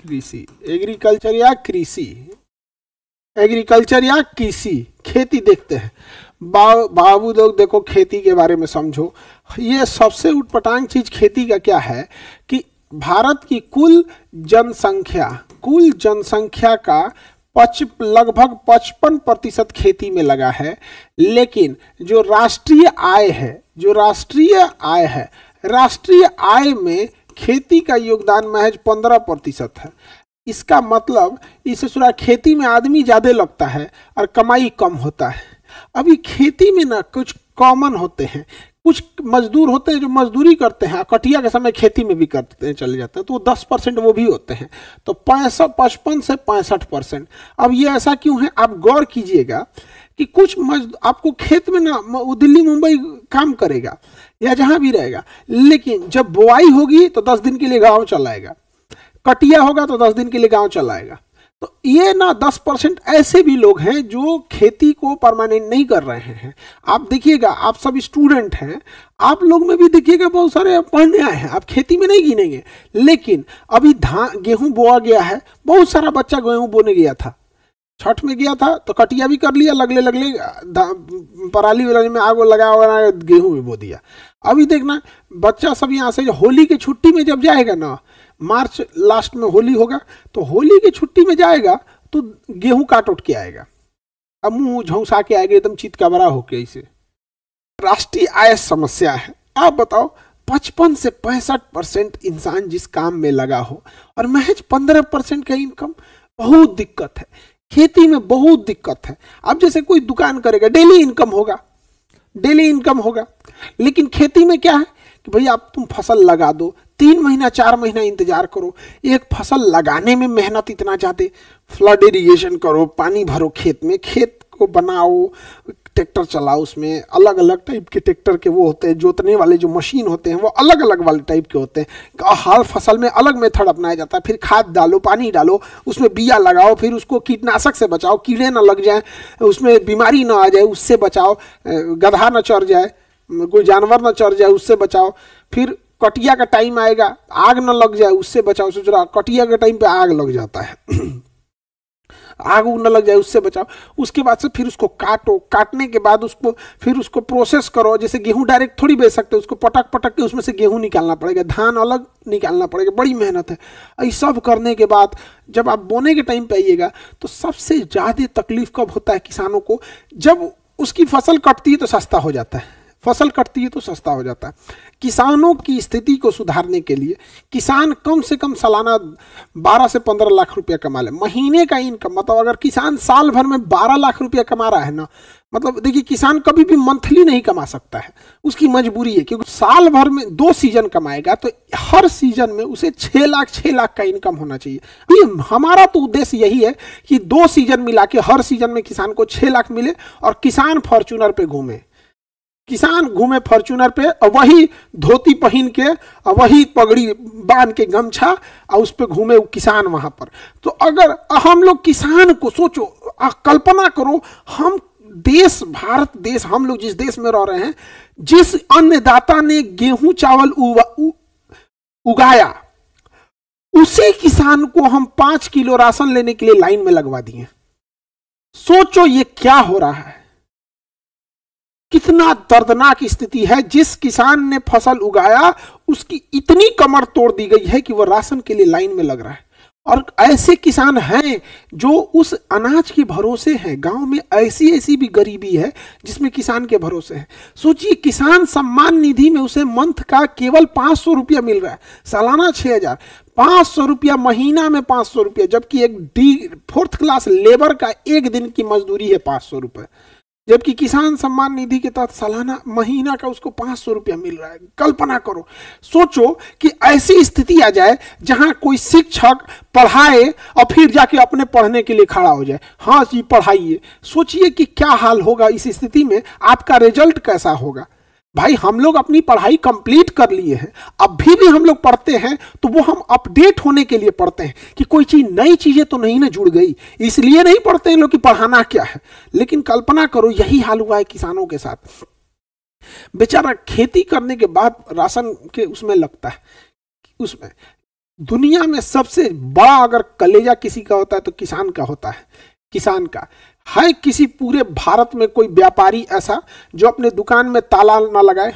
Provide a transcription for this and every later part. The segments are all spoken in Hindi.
कृषि, एग्रीकल्चर या कृषि, एग्रीकल्चर या कृषि, खेती देखते हैं। बाबू लोग देखो खेती के बारे में समझो। ये सबसे उटपटांग चीज खेती का क्या है कि भारत की कुल जनसंख्या का लगभग 55% खेती में लगा है, लेकिन जो राष्ट्रीय आय में खेती का योगदान महज 15% है। इसका मतलब इस खेती में आदमी ज्यादा लगता है और कमाई कम होता है। अभी खेती में ना कुछ कॉमन होते हैं, कुछ मजदूर होते हैं जो मजदूरी करते हैं, कटिया के समय खेती में भी करते हैं, चले जाते हैं, तो 10% वो भी होते हैं, तो 55 से 65%। अब ये ऐसा क्यों है, आप गौर कीजिएगा कि कुछ आपको खेत में ना वो दिल्ली मुंबई काम करेगा या जहां भी रहेगा, लेकिन जब बुआई होगी तो 10 दिन के लिए गाँव चलाएगा, कटिया होगा तो 10 दिन के लिए गाँव चलाएगा। तो ये ना 10% ऐसे भी लोग हैं जो खेती को परमानेंट नहीं कर रहे हैं। आप देखिएगा, आप सब स्टूडेंट हैं, आप लोग में भी देखिएगा बहुत सारे पढ़ने आए हैं, आप खेती में नहीं गिनेंगे, लेकिन अभी गेहूं बोआ गया है, बहुत सारा बच्चा गेहूं बोने गया था, छठ में गया था तो कटिया भी कर लिया, लगले पराली वाली में आग लगा गेहूं भी बो दिया। अभी देखना बच्चा सब यहाँ से होली की छुट्टी में जब जाएगा ना, मार्च लास्ट में होली होगा, तो होली की छुट्टी में जाएगा तो गेहूं काट उठ के आएगा, अब मुंह झौसा के आएगा एकदम चित का बड़ा होके। इसे राष्ट्रीय आय समस्या है। आप बताओ 55 से 65% इंसान जिस काम में लगा हो और महज 15% का इनकम, बहुत दिक्कत है खेती में, बहुत दिक्कत है। अब जैसे कोई दुकान करेगा, डेली इनकम होगा, लेकिन खेती में क्या है कि भाई आप तुम फसल लगा दो, 3 महीना 4 महीना इंतजार करो, एक फसल लगाने में मेहनत इतना ज्यादा, फ्लड इरिगेशन करो, पानी भरो खेत में, खेत को बनाओ, ट्रैक्टर चलाओ, उसमें अलग अलग टाइप के ट्रैक्टर के वो होते हैं, जोतने वाले जो मशीन होते हैं वो अलग अलग वाले टाइप के होते हैं, हर फसल में अलग मेथड अपनाया जाता है। फिर खाद डालो, पानी डालो, उसमें बिया लगाओ, फिर उसको कीटनाशक से बचाओ, कीड़े ना लग जाए, उसमें बीमारी ना आ जाए उससे बचाओ, गधा ना चढ़ जाए, कोई जानवर ना चढ़ जाए उससे बचाओ, फिर कटिया का टाइम आएगा आग न लग जाए उससे बचाओ। सोच रहा कटिया के टाइम पे आग लग जाता है आग न लग जाए उससे बचाओ। उसके बाद से फिर उसको काटो, काटने के बाद फिर उसको प्रोसेस करो। जैसे गेहूं डायरेक्ट थोड़ी बेच सकते, उसको पटक के उसमें से गेहूं निकालना पड़ेगा, धान अलग निकालना पड़ेगा, बड़ी मेहनत है। ये सब करने के बाद जब आप बोने के टाइम पे आइएगा तो सबसे ज्यादा तकलीफ कब होता है किसानों को, जब उसकी फसल कटती है तो सस्ता हो जाता है, किसानों की स्थिति को सुधारने के लिए किसान कम से कम सालाना 12 से 15 लाख रुपया कमा ले। महीने का इनकम, मतलब अगर किसान साल भर में 12 लाख रुपया कमा रहा है ना, मतलब देखिए किसान कभी भी मंथली नहीं कमा सकता है, उसकी मजबूरी है, क्योंकि साल भर में 2 सीजन कमाएगा तो हर सीजन में उसे 6 लाख का इनकम होना चाहिए। हमारा तो उद्देश्य यही है कि 2 सीजन मिला के हर सीजन में किसान को 6 लाख मिले और किसान फॉर्च्यूनर पे घूमे, फॉर्च्यूनर पे, और वही धोती पहन के और वही पगड़ी बांध के गमछा और उस पे घूमे किसान वहां पर। तो अगर हम लोग किसान को सोचो, कल्पना करो, हम देश, भारत देश, हम लोग जिस देश में रह रहे हैं, जिस अन्नदाता ने गेहूं चावल उगाया, उसी किसान को हम 5 किलो राशन लेने के लिए लाइन में लगवा दिए। सोचो ये क्या हो रहा है, कितना दर्दनाक स्थिति है। जिस किसान ने फसल उगाया उसकी इतनी कमर तोड़ दी गई है कि वह राशन के लिए लाइन में लग रहा है। और ऐसे किसान हैं जो उस अनाज के भरोसे हैं। गांव में ऐसी भी गरीबी है जिसमें किसान के भरोसे है। सोचिए, किसान सम्मान निधि में उसे मंथ का केवल 500 रुपया मिल रहा है, सालाना 6000, 500 रुपया, महीना में 500 रुपया, जबकि एक 4th क्लास लेबर का एक दिन की मजदूरी है 500 रुपये, जबकि किसान सम्मान निधि के तहत सालाना, महीना का उसको 500 रुपया मिल रहा है। कल्पना करो, सोचो कि ऐसी स्थिति आ जाए जहां कोई शिक्षक पढ़ाए और फिर जाके अपने पढ़ने के लिए खड़ा हो जाए, हाँ जी पढ़ाइए। सोचिए कि क्या हाल होगा इस स्थिति में, आपका रिजल्ट कैसा होगा। भाई हम लोग अपनी पढ़ाई कंप्लीट कर लिए हैं, अब भी हम लोग पढ़ते हैं तो वो हम अपडेट होने के लिए पढ़ते हैं कि कोई चीज, नई चीजें तो नहीं ना जुड़ गई, इसलिए नहीं पढ़ते हैं लोग कि पढ़ाना क्या है। लेकिन कल्पना करो यही हाल हुआ है किसानों के साथ। बेचारा खेती करने के बाद राशन के उसमें लगता है, उसमें दुनिया में सबसे बड़ा अगर कलेजा किसी का होता है तो किसान का होता है। किसान का है। किसी पूरे भारत में कोई व्यापारी ऐसा जो अपने दुकान में ताला ना लगाए?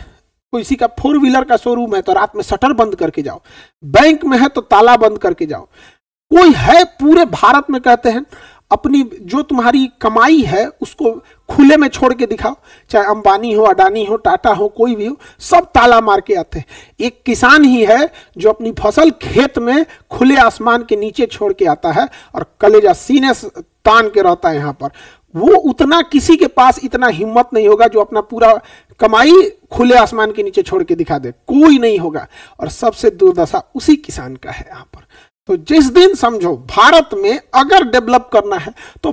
किसी का 4 व्हीलर का शोरूम है तो रात में शटर बंद करके जाओ, बैंक में है तो ताला बंद करके जाओ। कोई है पूरे भारत में कहते हैं अपनी जो तुम्हारी कमाई है उसको खुले में छोड़ के दिखाओ, चाहे अंबानी हो, अडानी हो, टाटा हो, कोई भी हो, सब ताला मार के आते हैं। एक किसान ही है जो अपनी फसल खेत में खुले आसमान के नीचे छोड़ के आता है और कलेजा सीने तान के रहता है यहाँ पर। वो उतना किसी के पास इतना हिम्मत नहीं होगा जो अपना पूरा कमाई खुले आसमान के नीचे छोड़ के दिखा दे, कोई नहीं होगा। और सबसे दुर्दशा उसी किसान का है यहाँ पर। तो जिस दिन समझो भारत में अगर डेवलप करना है तो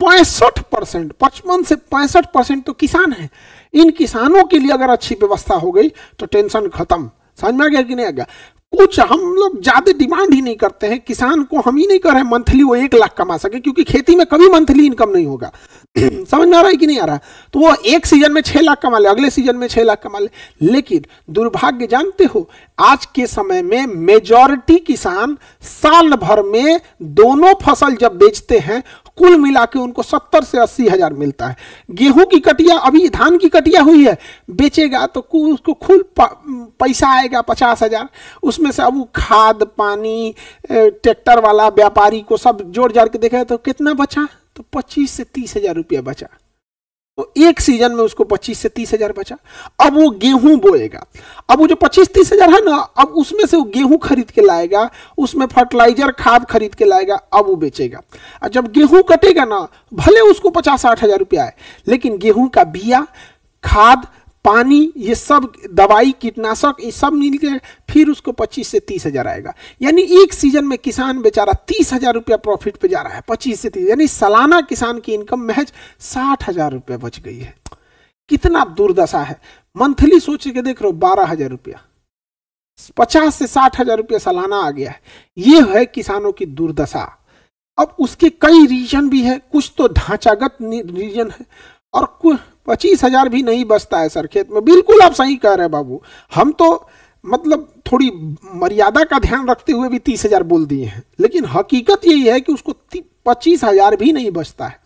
65%, 55 से 65% तो किसान है। इन किसानों के लिए अगर अच्छी व्यवस्था हो गई तो टेंशन खत्म। समझ में आ गया कि नहीं आ गया? कुछ हम लोग ज्यादा डिमांड ही नहीं करते हैं। किसान को हम ही नहीं कर रहे मंथली वो 1 लाख कमा सके, क्योंकि खेती में कभी मंथली इनकम नहीं होगा। समझ में आ रहा है कि नहीं आ रहा? तो वो एक सीजन में 6 लाख कमा ले, अगले सीजन में 6 लाख कमा ले। लेकिन दुर्भाग्य जानते हो, आज के समय में मेजॉरिटी किसान साल भर में दोनों फसल जब बेचते हैं कुल मिला के उनको 70 से 80 हजार मिलता है। गेहूं की कटिया, अभी धान की कटिया हुई है, बेचेगा तो उसको कुल पैसा आएगा 50 हजार। उसमें से अब खाद पानी ट्रैक्टर वाला व्यापारी को सब जोड़ जाड़ के देखा तो कितना बचा? तो 25 से 30 हजार रुपया बचा। तो एक सीजन में उसको 25 से 30 हजार बचा। अब वो गेहूं बोएगा, अब वो जो 25-30 हजार है ना, अब उसमें से वो गेहूं खरीद के लाएगा, उसमें फर्टिलाइजर खाद खरीद के लाएगा, अब वो बेचेगा। और जब गेहूं कटेगा ना, भले उसको 50-60 हजार रुपया आए, लेकिन गेहूं का बिया, खाद, पानी, ये सब दवाई, कीटनाशक, ये सब मिल के फिर उसको 25 से 30 हजार आएगा। यानी एक सीजन में किसान बेचारा 30 हजार रुपया प्रॉफिट पे जा रहा है, 25 से 30, यानी सालाना किसान की इनकम महज 60 हजार रुपया बच गई है। कितना दुर्दशा है। मंथली सोच के देख रहे हो 12 हजार रुपया, 50 से 60 हजार रुपया सालाना आ गया है। ये है किसानों की दुर्दशा। अब उसके कई रीजन भी है, कुछ तो ढांचागत रीजन है और कुछ 25 हजार भी नहीं बचता है सर खेत में। बिल्कुल आप सही कह रहे हैं बाबू, हम तो मतलब थोड़ी मर्यादा का ध्यान रखते हुए भी 30 हजार बोल दिए हैं, लेकिन हकीकत यही है कि उसको 25 हजार भी नहीं बचता है।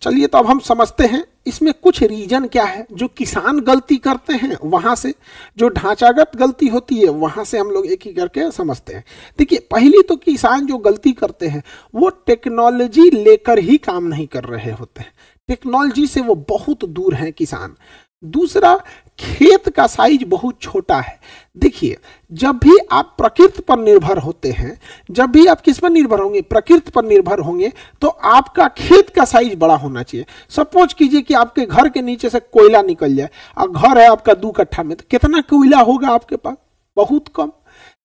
चलिए तो अब हम समझते हैं इसमें कुछ रीजन क्या है जो किसान गलती करते हैं, वहां से जो ढांचागत गलती होती है वहां से हम लोग एक ही करके समझते हैं। देखिए, पहली तो किसान जो गलती करते हैं वो टेक्नोलॉजी लेकर ही काम नहीं कर रहे होते हैं, टेक्नोलॉजी से वो बहुत दूर हैं किसान। दूसरा, खेत का साइज बहुत छोटा है। देखिए, जब भी आप प्रकृति पर निर्भर होते हैं, जब भी आप किस पर निर्भर होंगे, प्रकृति पर निर्भर होंगे, तो आपका खेत का साइज बड़ा होना चाहिए। सपोज कीजिए कि आपके घर के नीचे से कोयला निकल जाए और घर है आपका 2 कट्ठा में, तो कितना कोयला होगा आपके पास? बहुत कम।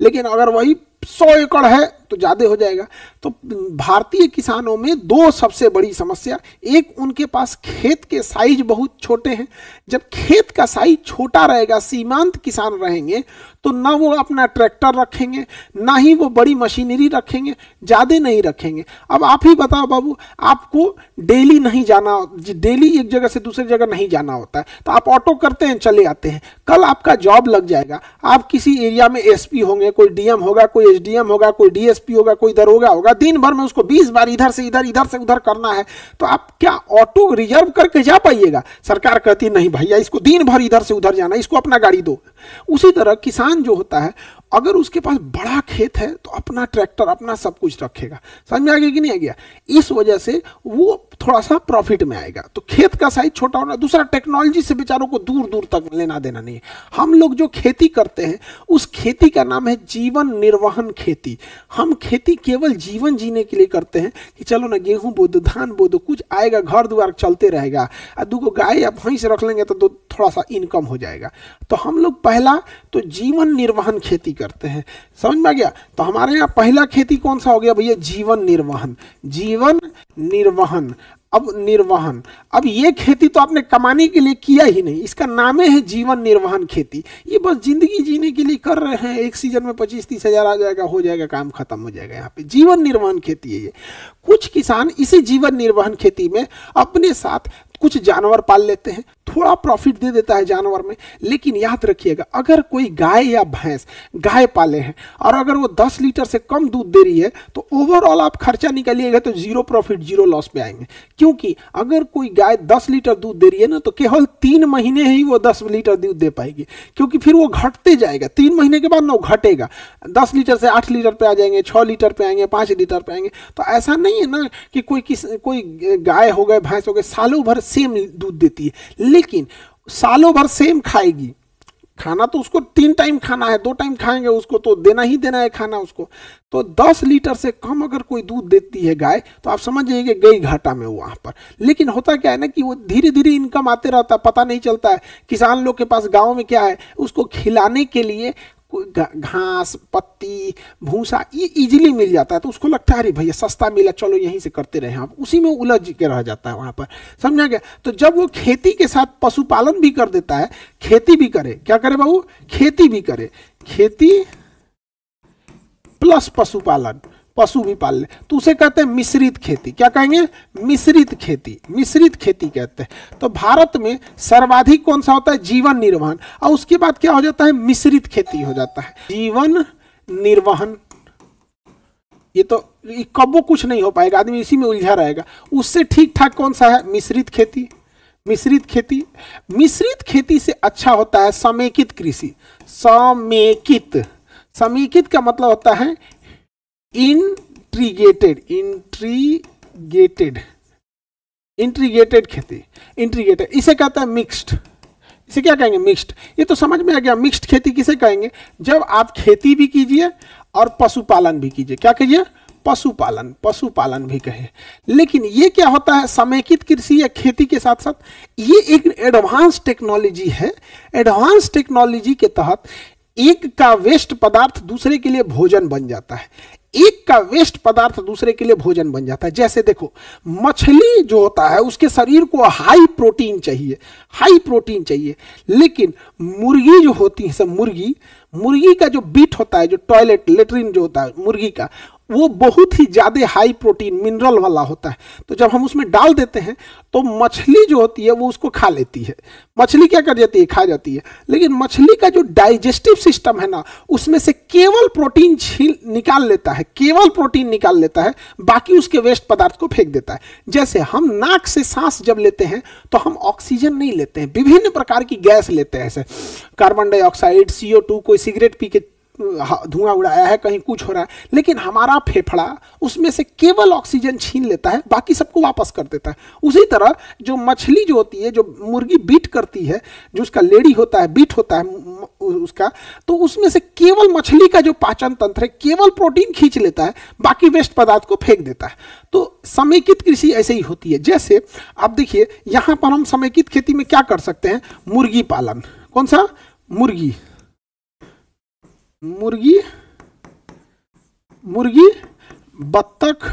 लेकिन अगर वही 100 एकड़ है तो ज्यादा हो जाएगा। तो भारतीय किसानों में 2 सबसे बड़ी समस्या, एक उनके पास खेत के साइज बहुत छोटे हैं। जब खेत का साइज छोटा रहेगा, सीमांत किसान रहेंगे, तो ना वो अपना ट्रैक्टर रखेंगे, ना ही वो बड़ी मशीनरी रखेंगे, ज्यादा नहीं रखेंगे। अब आप ही बताओ बाबू, आपको डेली नहीं जाना, डेली एक जगह से दूसरी जगह नहीं जाना होता है, तो आप ऑटो करते हैं, चले आते हैं। कल आपका जॉब लग जाएगा, आप किसी एरिया में एसपी होंगे, कोई डीएम होगा, कोई एसडीएम होगा, कोई डीएसपी होगा, कोई दरोगा होगा, दिन भर में उसको 20 बार इधर से इधर, इधर से उधर करना है, तो आप क्या ऑटो रिजर्व करके जा पाइएगा? सरकार कहती नहीं भैया, इसको दिन भर इधर से उधर जाना, इसको अपना गाड़ी दो। उसी तरह किसान जो होता है, अगर उसके पास बड़ा खेत है तो अपना ट्रैक्टर, अपना सब कुछ रखेगा। समझ में आ गया कि नहीं आ गया? इस वजह से वो थोड़ा सा प्रॉफिट में आएगा। तो खेत का साइज छोटा होना। दूसरा, टेक्नोलॉजी से बेचारों को दूर दूर तक लेना देना नहीं है। हम लोग जो खेती करते हैं उस खेती का नाम है जीवन निर्वहन खेती। हम खेती केवल जीवन जीने के लिए करते हैं कि चलो ना गेहूं बो दो, धान बो दो, कुछ आएगा, घर द्वार चलते रहेगा, और 2 गाय या भैंस रख लेंगे तो थोड़ा सा इनकम हो जाएगा। तो हम लोग पहला तो जीवन निर्वहन खेती करते हैं। समझ में आ गया? तो हमारे यहाँ पहला खेती कौन सा हो गया भैया? जीवन निर्वहन। जीवन निर्वहन। अब निर्वहन, अब ये खेती तो आपने कमाने के लिए किया ही नहीं, इसका नाम है जीवन निर्वहन खेती। ये बस जिंदगी जीने के लिए कर रहे हैं, एक सीजन में 25-30 हजार आ जाएगा, हो जाएगा, काम खत्म हो जाएगा। यहाँ पे जीवन निर्वहन खेती है ये। कुछ किसान इसी जीवन निर्वहन खेती में अपने साथ कुछ जानवर पाल लेते हैं, थोड़ा प्रॉफिट दे देता है जानवर में, लेकिन याद रखिएगा अगर कोई गाय या भैंस गाय पाले हैं और अगर वो 10 लीटर से कम दूध दे रही है तो ओवरऑल आप खर्चा निकालिएगा तो जीरो प्रॉफिट जीरो लॉस पे आएंगे। क्योंकि अगर कोई गाय 10 लीटर दूध दे रही है ना तो केवल 3 महीने ही वो 10 लीटर दूध दे पाएगी, क्योंकि फिर वो घटते जाएगा। 3 महीने के बाद ना वो घटेगा, 10 लीटर से 8 लीटर पे आ जाएंगे, 6 लीटर पे आएंगे, 5 लीटर पे आएंगे। तो ऐसा नहीं है ना कि कोई गाय हो गए भैंस हो गए सालों भर सेम दूध देती है, लेकिन सालों भर सेम खाएगी। खाना तो उसको 3 टाइम खाना है, 2 टाइम खाएंगे, उसको तो देना ही देना है खाना उसको। तो 10 लीटर से कम अगर कोई दूध देती है गाय तो आप समझ जाइए कि गई घाटा में वहां पर। लेकिन होता क्या है ना कि वो धीरे धीरे इनकम आते रहता है, पता नहीं चलता है। किसान लोग के पास गांव में क्या है, उसको खिलाने के लिए घास पत्ती भूसा ये इजीली मिल जाता है, तो उसको लगता है अरे भैया सस्ता मिला चलो यहीं से करते रहे, आप उसी में उलझ के रह जाता है वहां पर। समझा गया? तो जब वो खेती के साथ पशुपालन भी कर देता है, खेती भी करे, क्या करे बाबू, खेती भी करे, खेती प्लस पशुपालन, पशु भी पाल ले, तो उसे कहते हैं मिश्रित खेती। क्या कहेंगे? मिश्रित खेती, मिश्रित खेती कहते हैं। तो भारत में सर्वाधिक कौन सा होता है? जीवन निर्वहन, और उसके बाद क्या हो जाता है? मिश्रित खेती हो जाता है, जीवन निर्वहन। ये तो कबो कुछ नहीं हो पाएगा, आदमी इसी में उलझा रहेगा। उससे ठीक ठाक कौन सा है? मिश्रित खेती। मिश्रित खेती, मिश्रित खेती से अच्छा होता है समेकित कृषि। समेकित, समेकित का मतलब होता है इंट्रीगेटेड, इंट्रीगेटेड, इंट्रीगेटेड खेती, इंट्रीगेटेड। इसे कहता है मिक्स्ड। इसे क्या कहेंगे? मिक्स्ड। ये तो समझ में आ गया। मिक्स्ड खेती किसे कहेंगे? जब आप खेती भी कीजिए और पशुपालन भी कीजिए। क्या कहिए? पशुपालन, पशुपालन भी कहे। लेकिन ये क्या होता है? समेकित कृषि या खेती के साथ साथ ये एक एडवांस टेक्नोलॉजी है। एडवांस टेक्नोलॉजी के तहत एक का वेस्ट पदार्थ दूसरे के लिए भोजन बन जाता है, एक का वेस्ट पदार्थ दूसरे के लिए भोजन बन जाता है। जैसे देखो, मछली जो होता है उसके शरीर को हाई प्रोटीन चाहिए, हाई प्रोटीन चाहिए, लेकिन मुर्गी जो होती है, सब मुर्गी का जो बीट होता है, जो टॉयलेट लेट्रिन जो होता है मुर्गी का, वो बहुत ही ज्यादा हाई प्रोटीन मिनरल वाला होता है। तो जब हम उसमें डाल देते हैं तो मछली जो होती है वो उसको खा लेती है। मछली क्या कर जाती है? खा जाती है। लेकिन मछली का जो डाइजेस्टिव सिस्टम है ना, उसमें से केवल प्रोटीन निकाल लेता है, केवल प्रोटीन निकाल लेता है, बाकी उसके वेस्ट पदार्थ को फेंक देता है। जैसे हम नाक से सांस जब लेते हैं तो हम ऑक्सीजन नहीं लेते हैं, विभिन्न प्रकार की गैस लेते हैं, जैसे कार्बन डाइऑक्साइड, CO2, कोई सिगरेट पी के धुआं उड़ाया है, कहीं कुछ हो रहा है, लेकिन हमारा फेफड़ा उसमें से केवल ऑक्सीजन छीन लेता है, बाकी सबको वापस कर देता है। उसी तरह जो मछली जो होती है, जो मुर्गी बीट करती है, जो उसका लेडी होता है, बीट होता है उसका, तो उसमें से केवल मछली का जो पाचन तंत्र है केवल प्रोटीन खींच लेता है, बाकी वेस्ट पदार्थ को फेंक देता है। तो समेकित कृषि ऐसे ही होती है। जैसे आप देखिए यहां पर हम समेकित खेती में क्या कर सकते हैं? मुर्गी पालन। कौन सा? मुर्गी, मुर्गी, मुर्गी, बत्तख,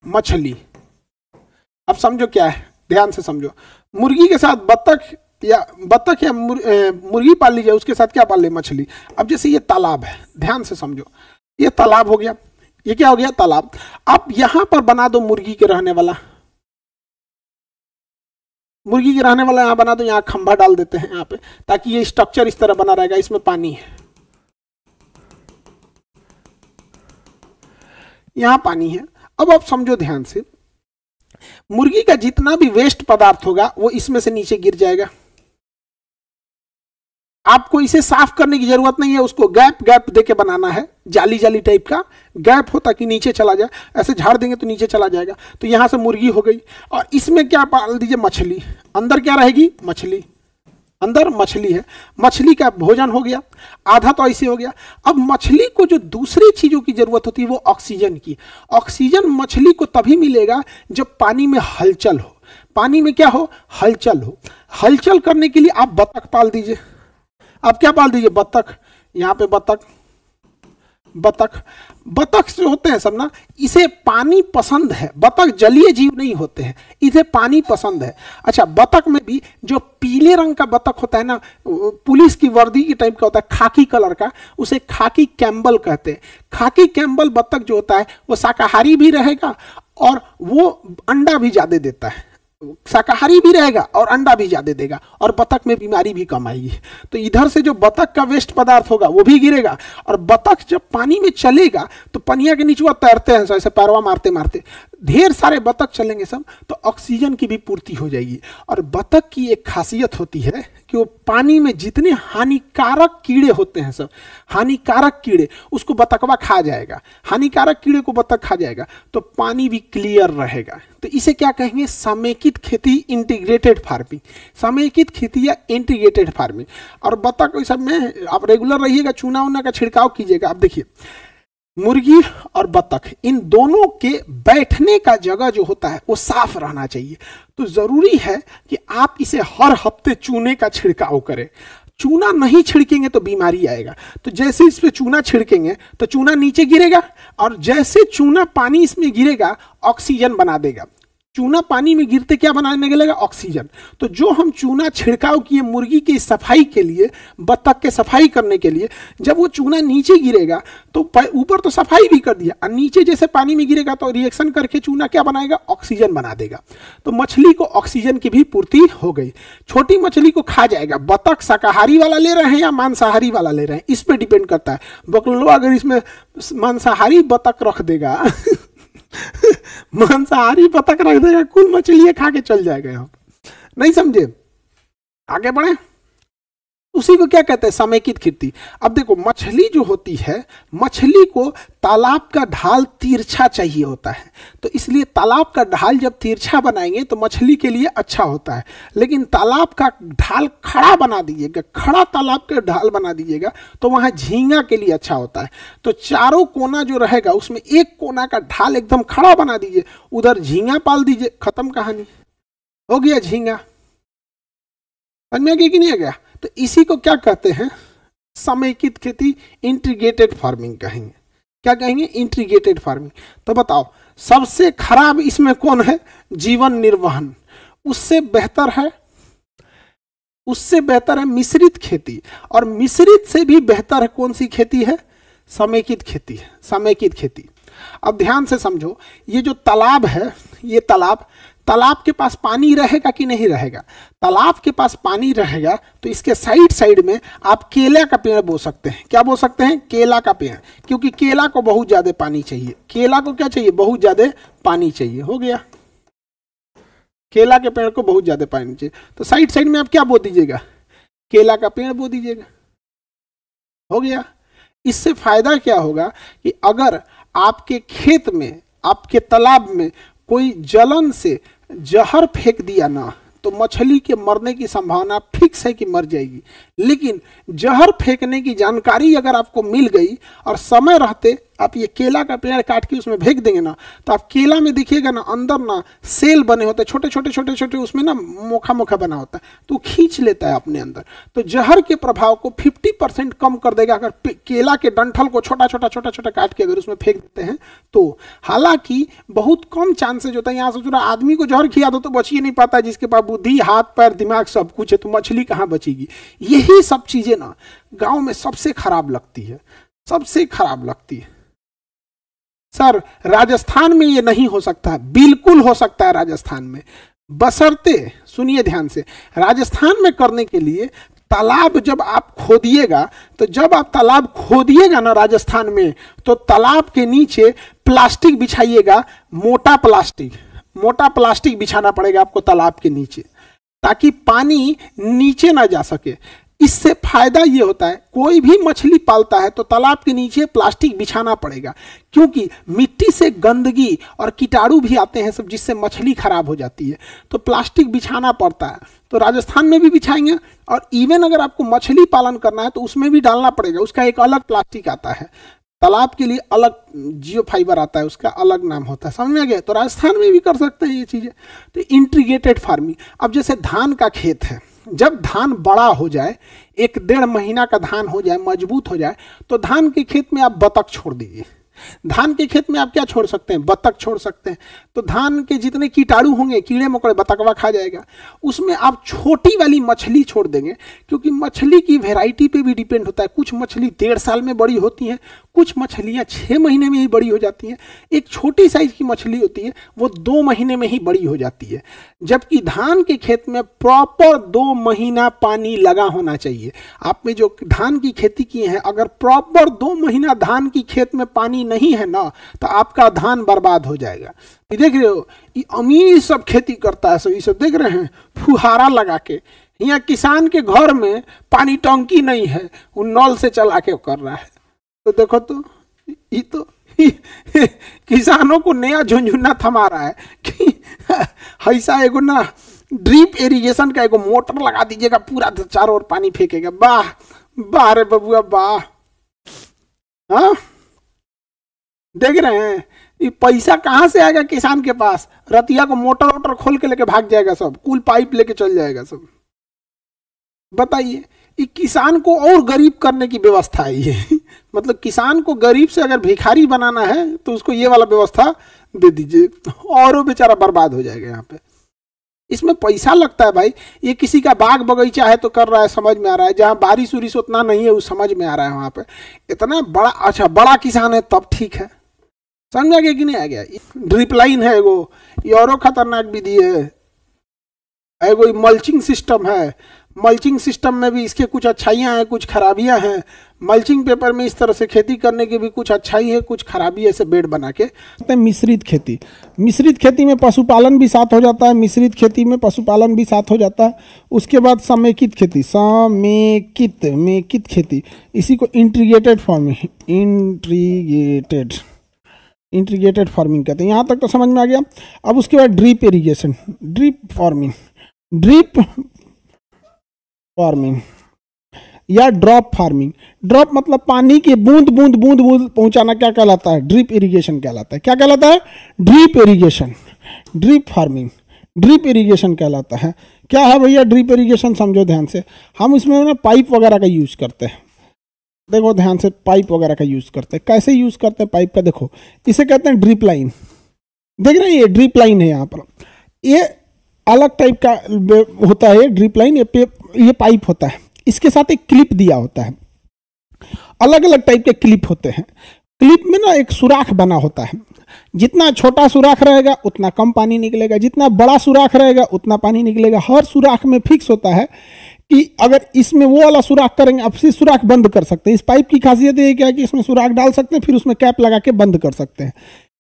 मछली। अब समझो क्या है, ध्यान से समझो। मुर्गी के साथ बत्तख या मुर्गी पाल लीजिए, उसके साथ क्या पाल ले? मछली। अब जैसे ये तालाब है, ध्यान से समझो, ये तालाब हो गया, ये क्या हो गया? तालाब। अब यहां पर बना दो मुर्गी के रहने वाला, मुर्गी के रहने वाला यहां बना दो, यहां खंभा डाल देते हैं यहाँ पे, ताकि ये स्ट्रक्चर इस तरह बना रहेगा, इसमें पानी है, यहां पानी है। अब आप समझो ध्यान से, मुर्गी का जितना भी वेस्ट पदार्थ होगा वो इसमें से नीचे गिर जाएगा। आपको इसे साफ करने की जरूरत नहीं है, उसको गैप गैप देके बनाना है, जाली जाली टाइप का गैप हो ताकि नीचे चला जाए। ऐसे झाड़ देंगे तो नीचे चला जाएगा। तो यहां से मुर्गी हो गई, और इसमें क्या पाल दीजिए? मछली। अंदर क्या रहेगी? मछली। अंदर मछली है, मछली का भोजन हो गया, आधा तो ऐसे हो गया। अब मछली को जो दूसरी चीजों की जरूरत होती है वो ऑक्सीजन की। ऑक्सीजन मछली को तभी मिलेगा जब पानी में हलचल हो। पानी में क्या हो? हलचल हो। हलचल करने के लिए आप बत्तख पाल दीजिए। आप क्या पाल दीजिए? बत्तख। यहां पे बत्तख, बत्तख, बत्तख जो होते हैं सब ना, इसे पानी पसंद है। बत्तख जलीय जीव नहीं होते हैं, इसे पानी पसंद है। अच्छा, बत्तख में भी जो पीले रंग का बत्तख होता है ना, पुलिस की वर्दी के टाइप का होता है, खाकी कलर का, उसे खाकी कैम्बल कहते हैं। खाकी कैम्बल बत्तख जो होता है वो शाकाहारी भी रहेगा और वो अंडा भी ज्यादा देता है। शाकाहारी भी रहेगा और अंडा भी ज्यादा देगा और बतख में बीमारी भी कम आएगी। तो इधर से जो बतख का वेस्ट पदार्थ होगा वो भी गिरेगा, और बतख जब पानी में चलेगा तो पनिया के नीचे तैरते हैं ऐसे पैरवा मारते मारते, ढेर सारे बतख चलेंगे सब, तो ऑक्सीजन की भी पूर्ति हो जाएगी। और बतख की एक खासियत होती है कि वो पानी में जितने हानिकारक कीड़े होते हैं, सब हानिकारक कीड़े, उसको बतखवा खा जाएगा, हानिकारक कीड़े को बतख खा जाएगा, तो पानी भी क्लियर रहेगा। तो इसे क्या कहेंगे? समेकित खेती, इंटीग्रेटेड फार्मिंग, समेकित खेती या इंटीग्रेटेड फार्मिंग। और बतख सब में आप रेगुलर रहिएगा, चूना उना का छिड़काव कीजिएगा। आप देखिए मुर्गी और बतख इन दोनों के बैठने का जगह जो होता है वो साफ रहना चाहिए। तो जरूरी है कि आप इसे हर हफ्ते चूने का छिड़काव करें। चूना नहीं छिड़केंगे तो बीमारी आएगा। तो जैसे इस पे चूना छिड़केंगे तो चूना नीचे गिरेगा, और जैसे चूना पानी इसमें गिरेगा ऑक्सीजन बना देगा। चूना पानी में गिरते क्या बनाने लगेगा? ऑक्सीजन। तो जो हम चूना छिड़काव किए मुर्गी की सफाई के लिए, बतख के सफाई करने के लिए, जब वो चूना नीचे गिरेगा तो ऊपर तो सफाई भी कर दिया, और नीचे जैसे पानी में गिरेगा तो रिएक्शन करके चूना क्या बनाएगा? ऑक्सीजन बना देगा। तो मछली को ऑक्सीजन की भी पूर्ति हो गई। छोटी मछली को खा जाएगा। बतख शाकाहारी वाला ले रहे हैं या मांसाहारी वाला ले रहे हैं, इस पर डिपेंड करता है। बकलो अगर इसमें मांसाहारी बतख रख देगा मांसाहारी बतख रख देगा, कुल मछली खा के चल जाएगा। यहाँ नहीं समझे? आगे बढ़े। उसी को क्या कहते हैं? समेकित खेती। अब देखो मछली जो होती है, मछली को तालाब का ढाल तिरछा चाहिए होता है, तो इसलिए तालाब का ढाल जब तिरछा बनाएंगे तो मछली के लिए अच्छा होता है। लेकिन तालाब का ढाल खड़ा बना दीजिएगा, खड़ा तालाब का ढाल बना दीजिएगा तो वहां झींगा के लिए अच्छा होता है। तो चारों कोना जो रहेगा उसमें एक कोना का ढाल एकदम खड़ा बना दीजिए, उधर झींगा पाल दीजिए, खत्म कहानी, हो गया झींगा। समझ में आ गया कि नहीं आ गया? तो इसी को क्या कहते हैं? समेकित खेती, इंटीग्रेटेड फार्मिंग कहेंगे। क्या कहेंगे? Integrated farming. तो बताओ सबसे खराब इसमें कौन है? जीवन निर्वहन। उससे बेहतर है मिश्रित खेती, और मिश्रित से भी बेहतर है कौन सी खेती है? समेकित खेती है, समेकित खेती। अब ध्यान से समझो, ये जो तालाब है, ये तालाब के पास पानी रहेगा कि नहीं रहेगा? तालाब के पास पानी रहेगा तो इसके साइड साइड में आप केला का पेड़ बो सकते हैं। क्या बो सकते हैं? केला का पेड़, क्योंकि केला को बहुत ज्यादा पानी चाहिए। केला को क्या चाहिए? बहुत ज्यादा पानी चाहिए। हो गया, केला के पेड़ को बहुत ज्यादा पानी चाहिए, तो साइड साइड में आप क्या बो दीजिएगा? केला का पेड़ बो दीजिएगा। हो गया। इससे फायदा क्या होगा कि अगर आपके खेत में, आपके तालाब में कोई जलन से जहर फेंक दिया ना, तो मछली के मरने की संभावना फिक्स है कि मर जाएगी। लेकिन जहर फेंकने की जानकारी अगर आपको मिल गई और समय रहते आप ये केला का पेड़ काट के उसमें फेंक देंगे ना, तो आप केला में देखिएगा ना, अंदर ना सेल बने होते हैं, छोटे छोटे छोटे छोटे, उसमें ना मोखा मोखा बना होता है, तो खींच लेता है अपने अंदर। तो जहर के प्रभाव को 50% कम कर देगा अगर केला के डंठल को छोटा छोटा छोटा छोटा काट के अगर उसमें फेंक देते हैं तो। हालांकि बहुत कम चांसेज होता है। यहाँ सोच रहा आदमी को जहर खिया दो तो बच ही नहीं पाता, जिसके पास बुद्धि, हाथ पैर, दिमाग सब कुछ है, तो मछली कहाँ बचेगी? यही सब चीजें ना गांव में सबसे खराब लगती है, सबसे खराब लगती है। सर राजस्थान में ये नहीं हो सकता? बिल्कुल हो सकता है राजस्थान में, बशर्ते, सुनिए ध्यान से, राजस्थान में करने के लिए तालाब जब आप खोदिएगा, तो जब आप तालाब खोदिएगा ना राजस्थान में, तो तालाब के नीचे प्लास्टिक बिछाइएगा, मोटा प्लास्टिक बिछाना पड़ेगा आपको तालाब के नीचे, ताकि पानी नीचे ना जा सके। इससे फायदा ये होता है, कोई भी मछली पालता है तो तालाब के नीचे प्लास्टिक बिछाना पड़ेगा, क्योंकि मिट्टी से गंदगी और कीटाणु भी आते हैं सब, जिससे मछली खराब हो जाती है, तो प्लास्टिक बिछाना पड़ता है। तो राजस्थान में भी बिछाएंगे, और इवन अगर आपको मछली पालन करना है तो उसमें भी डालना पड़ेगा, उसका एक अलग प्लास्टिक आता है, तालाब के लिए अलग जियो फाइबर आता है, उसका अलग नाम होता है। समझ में आ गया? तो राजस्थान में भी कर सकते हैं ये चीजें। तो इंटीग्रेटेड फार्मिंग। अब जैसे धान का खेत है, जब धान बड़ा हो जाए, 1-1.5 महीना का धान हो जाए, मजबूत हो जाए, तो धान के खेत में आप बतख छोड़ दीजिए। धान के खेत में आप क्या छोड़ सकते हैं? बतख छोड़ सकते हैं। तो धान के जितने कीटाणु होंगे, कीड़े मकोड़े, बतखवा खा जाएगा। उसमें आप छोटी वाली मछली छोड़ देंगे, क्योंकि मछली की वैरायटी पे भी डिपेंड होता है। कुछ मछली 1.5 साल में बड़ी होती हैं, कुछ मछलियां 6 महीने में ही बड़ी हो जाती हैं, एक छोटी साइज की मछली होती है वो 2 महीने में ही बड़ी हो जाती है। जबकि धान के खेत में प्रॉपर 2 महीना पानी लगा होना चाहिए। आपने जो धान की खेती की है, अगर प्रॉपर 2 महीना धान की खेत में पानी नहीं है ना, तो आपका धान बर्बाद हो जाएगा। ये देख रहे हो, ये अमीर सब खेती करता है, ये सब देख रहे हैं फुहारा लगा के। यहाँ किसान के घर में पानी टंकी नहीं है, वो नल से चला के कर रहा है। तो देखो तो ये तो किसानों को नया झुंझुना थमा रहा है कि ऐसा एगो ना ड्रिप इरिगेशन का एगो मोटर लगा दीजिएगा, पूरा चारों ओर पानी फेंकेगा। वाह वाह रे बबुआ वाह। हाँ देख रहे हैं, ये पैसा कहाँ से आएगा किसान के पास? रतिया को मोटर वोटर खोल के लेके भाग जाएगा, सब कूल पाइप लेके चल जाएगा सब। बताइए, ये किसान को और गरीब करने की व्यवस्था है ये। मतलब किसान को गरीब से अगर भिखारी बनाना है तो उसको ये वाला व्यवस्था दे दीजिए, और वो बेचारा बर्बाद हो जाएगा। यहाँ पे इसमें पैसा लगता है भाई। ये किसी का बाग बगीचा है तो कर रहा है, समझ में आ रहा है। जहाँ बारिश उरिश उतना नहीं है वो समझ में आ रहा है। वहाँ पे इतना बड़ा, अच्छा बड़ा किसान है तब ठीक है, समझ आ गया कि नहीं आ गया? ड्रिप लाइन है एगो, ये और खतरनाक विधि है। एगो मल्चिंग सिस्टम है, मल्चिंग सिस्टम में भी इसके कुछ अच्छाइयाँ हैं, कुछ खराबियाँ हैं। मल्चिंग पेपर में इस तरह से खेती करने की भी कुछ अच्छाई है, कुछ खराबी है। ऐसे बेड बना के मिश्रित खेती, मिश्रित खेती में पशुपालन भी साथ हो जाता है, मिश्रित खेती में पशुपालन भी साथ हो जाता है। उसके बाद समेकित खेती, समेकित खेती, इसी को इंटीग्रेटेड फार्मिंग, इंटीग्रेटेड फार्मिंग कहते हैं। यहाँ तक तो समझ में आ गया। अब उसके बाद drip irrigation, drip farming, drip farming या ड्रॉप फार्मिंग। ड्रॉप मतलब पानी के बूंद बूंद बूंद बूंद पहुंचाना, क्या कहलाता है? ड्रिप इरिगेशन कहलाता है। क्या कहलाता है? Drip irrigation. Drip farming drip irrigation कहलाता है। क्या है भैया ड्रिप इरिगेशन? समझो ध्यान से। हम इसमें ना पाइप वगैरह का यूज करते हैं। देखो ध्यान से, पाइप वगैरह का यूज करते हैं। कैसे यूज करते हैं पाइप का? देखो, इसे कहते हैं ड्रिप लाइन। देख रहे हैं, ये ड्रिप लाइन है। यहाँ पर ये अलग टाइप का होता है ड्रिप लाइन। ये पाइप होता है, इसके साथ एक क्लिप दिया होता है। अलग अलग टाइप के क्लिप होते हैं। क्लिप में ना एक सुराख बना होता है। जितना छोटा सुराख रहेगा उतना कम पानी निकलेगा, जितना बड़ा सुराख रहेगा उतना पानी निकलेगा। हर सुराख में फिक्स होता है कि अगर इसमें वो वाला सुराख करेंगे, अब से सुराख बंद कर सकते हैं। इस पाइप की खासियत ये क्या है कि इसमें सुराख डाल सकते हैं, फिर उसमें कैप लगा के बंद कर सकते हैं।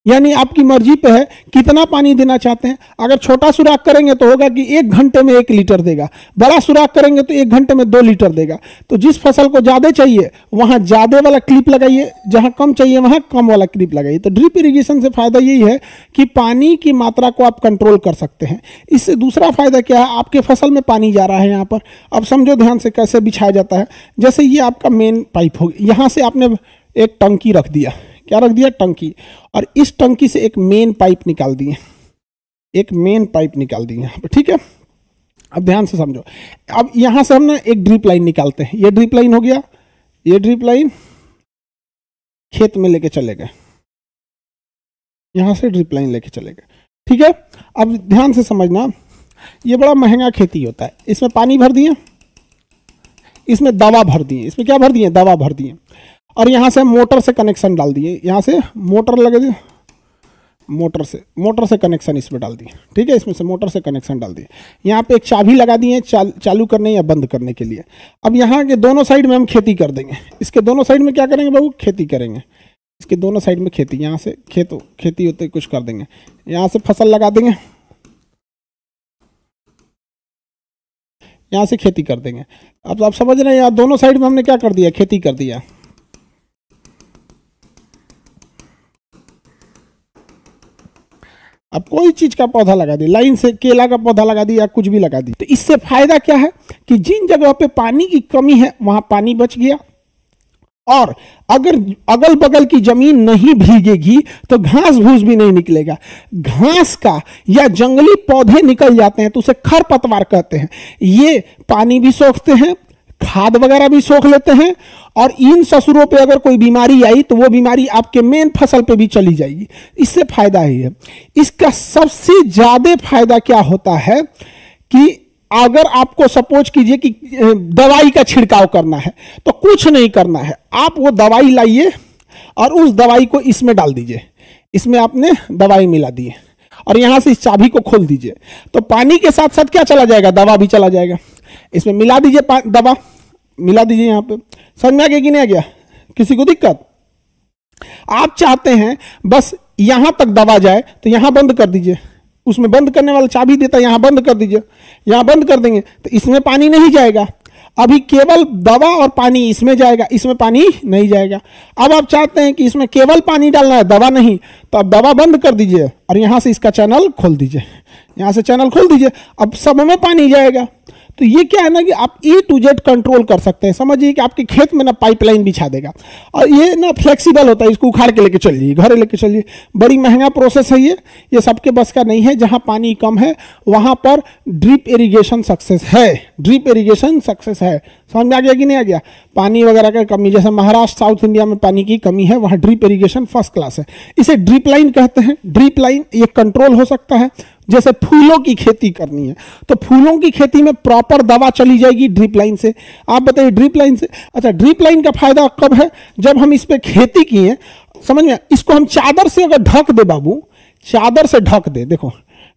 यानी आपकी मर्जी पे है कितना पानी देना चाहते हैं। अगर छोटा सुराख करेंगे तो होगा कि 1 घंटे में 1 लीटर देगा, बड़ा सुराख करेंगे तो 1 घंटे में 2 लीटर देगा। तो जिस फसल को ज़्यादा चाहिए वहाँ ज़्यादा वाला क्लिप लगाइए, जहाँ कम चाहिए वहाँ कम वाला क्लिप लगाइए। तो ड्रिप इरिगेशन से फ़ायदा यही है कि पानी की मात्रा को आप कंट्रोल कर सकते हैं। इससे दूसरा फ़ायदा क्या है? आपके फसल में पानी जा रहा है यहाँ पर। अब समझो ध्यान से कैसे बिछाया जाता है। जैसे ये आपका मेन पाइप हो, यहाँ से आपने एक टंकी रख दिया। क्या रख दिया? टंकी। और इस टंकी से एक मेन पाइप निकाल दिए, एक मेन पाइप निकाल दिए यहाँ पे, ठीक है। अब ध्यान से समझो। अब यहाँ से हम ना एक ड्रिप लाइन निकालते हैं। ये ड्रिप लाइन हो गया, ये ड्रिप लाइन खेत में लेके चले गए, यहाँ से ड्रिप लाइन लेके चले गए, ठीक है। अब ध्यान से समझना, ये बड़ा महंगा खेती होता है। इसमें पानी भर दिए, इसमें दवा भर दिए, इसमें क्या भर दिए? दवा भर दिए। और यहाँ से मोटर से कनेक्शन डाल दिए, यहाँ से मोटर लगे दिए, मोटर से कनेक्शन इसमें डाल दिए, ठीक है। इसमें से मोटर से कनेक्शन डाल दिए। यहाँ पे एक चाबी लगा दिए चालू करने या बंद करने के लिए। अब यहाँ के दोनों साइड में हम खेती कर देंगे। इसके दोनों साइड में क्या करेंगे बाबू? खेती करेंगे। इसके दोनों साइड में खेती, यहाँ से खेती होते कुछ कर देंगे, यहाँ से फसल लगा देंगे, यहाँ से खेती कर देंगे। अब आप समझ रहे हैं, यहाँ दोनों साइड में हमने क्या कर दिया? खेती कर दिया। अब कोई चीज का पौधा लगा दिया, लाइन से केला का पौधा लगा दिया, कुछ भी लगा दिया। तो इससे फायदा क्या है कि जिन जगहों पे पानी की कमी है वहां पानी बच गया, और अगर अगल बगल की जमीन नहीं भीगेगी तो घास भूस भी नहीं निकलेगा। घास का या जंगली पौधे निकल जाते हैं तो उसे खरपतवार कहते हैं। ये पानी भी सोखते हैं, खाद वगैरह भी सोख लेते हैं, और इन ससुरों पे अगर कोई बीमारी आई तो वो बीमारी आपके मेन फसल पे भी चली जाएगी। इससे फायदा ही है। इसका सबसे ज्यादा फायदा क्या होता है कि अगर आपको सपोज कीजिए कि दवाई का छिड़काव करना है तो कुछ नहीं करना है, आप वो दवाई लाइए, और उस दवाई को इसमें डाल दीजिए। इसमें आपने दवाई मिला दी है और यहां से इस चाबी को खोल दीजिए, तो पानी के साथ साथ क्या चला जाएगा, दवा भी चला जाएगा। इसमें मिला दीजिए, दवा मिला दीजिए। यहां पे समझ में आ गया कि नहीं आ गया? किसी को दिक्कत? आप चाहते हैं बस यहां तक दवा जाए तो यहां बंद कर दीजिए, उसमें बंद करने वाला चाबी देता है, यहां बंद कर दीजिए। यहां बंद कर देंगे तो इसमें पानी नहीं जाएगा, अभी केवल दवा और पानी इसमें जाएगा, इसमें पानी नहीं जाएगा। अब आप चाहते हैं कि इसमें केवल पानी डालना है, दवा नहीं, तो आप दवा बंद कर दीजिए और यहां से इसका चैनल खोल दीजिए, यहां से चैनल खोल दीजिए, अब सब में पानी जाएगा। तो ये क्या है ना कि आप A to Z कंट्रोल कर सकते हैं। समझिए कि आपके खेत में ना पाइपलाइन बिछा देगा और ये ना फ्लेक्सिबल होता है, इसको उखाड़ के लेके चलिए, घर लेके चलिए। बड़ी महंगा प्रोसेस है ये सबके बस का नहीं है। जहां पानी कम है वहां पर ड्रिप इरिगेशन सक्सेस है, ड्रिप इरिगेशन सक्सेस है। समझ में आ गया कि नहीं आ गया? पानी वगैरह का कमी, जैसे महाराष्ट्र साउथ इंडिया में पानी की कमी है, वहां ड्रिप इरिगेशन फर्स्ट क्लास है। इसे ड्रिप लाइन कहते हैं। ड्रिप लाइन ये कंट्रोल हो सकता है। जैसे फूलों की खेती करनी है तो फूलों की खेती में प्रॉपर दवा चली जाएगी ड्रिप लाइन से। आप बताइए ड्रिप लाइन से। अच्छा, ड्रिप लाइन का फायदा कब है? जब हम इस पे खेती किए, समझ में, इसको हम चादर से अगर ढक दे बाबू, चादर से ढक दे, देखो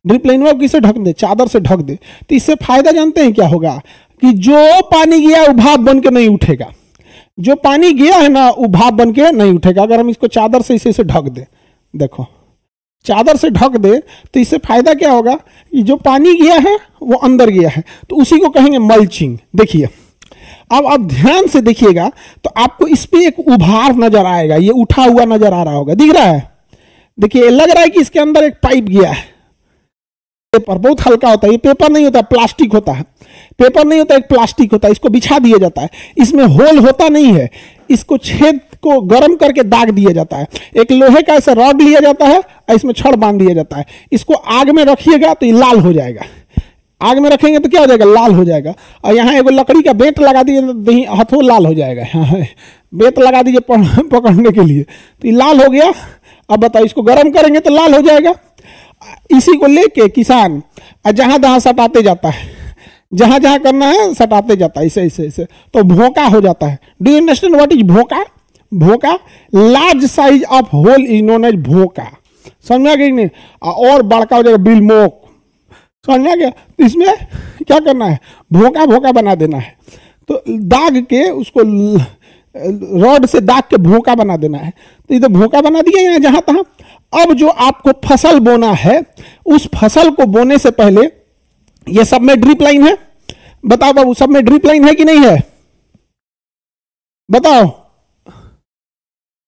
ड्रिप लाइन में किसे ढक दे, चादर से ढक दे, तो इससे फायदा जानते हैं क्या होगा? कि जो पानी गया वो भाप बन के नहीं उठेगा, जो पानी गया है ना वो भाप बन के नहीं उठेगा। अगर हम इसको चादर से इसे ढक दे, देखो चादर से ढक दे, तो इससे फायदा क्या होगा? कि जो पानी गया है वो अंदर गया है, तो उसी को कहेंगे मल्चिंग। देखिए अब आप ध्यान से देखिएगा तो आपको इस पे एक उभार नजर आएगा, ये उठा हुआ नजर आ रहा होगा, दिख रहा है? देखिए लग रहा है कि इसके अंदर एक पाइप गया है। पेपर बहुत हल्का होता है, ये पेपर नहीं होता, प्लास्टिक होता है। पेपर नहीं होता, एक प्लास्टिक होता है, इसको बिछा दिया जाता है, इसमें होल होता नहीं है, इसको छेद को गर्म करके दाग दिया जाता है। एक लोहे का ऐसा रॉड लिया जाता है और इसमें छड़ बांध दिया जाता है। इसको आग में रखिएगा तो ये लाल हो जाएगा, आग में रखेंगे तो क्या हो जाएगा? लाल हो जाएगा। और यहाँ एगो लकड़ी का बेंट लगा दीजिए, हाथों लाल हो जाएगा। बेंट लगा दीजिए पकड़ने के लिए, तो ये लाल हो गया। अब बताओ इसको गर्म करेंगे तो लाल हो जाएगा। इसी को लेके किसान जहां तहां सटाते जाता है, जहां जहां करना है सटाते जाता है, ऐसे ऐसे ऐसे, तो भोंका हो जाता है। Do you understand what is भोंका? भोंका, large size of hole is known as भोंका। समझ में आ गया नहीं? और बड़का हो जाएगा बिलमोक। समझ में आ गया? तो इसमें क्या करना है? भोंका भोंका बना देना है, तो दाग के उसको रॉड से दाग के भोंका बना देना है। तो इधर भोंका बना दिया यहाँ जहां तहां। अब जो आपको फसल बोना है, उस फसल को बोने से पहले ये सब में ड्रिप लाइन है। बताओ बाबू, सब में ड्रिप लाइन है कि नहीं है? बताओ,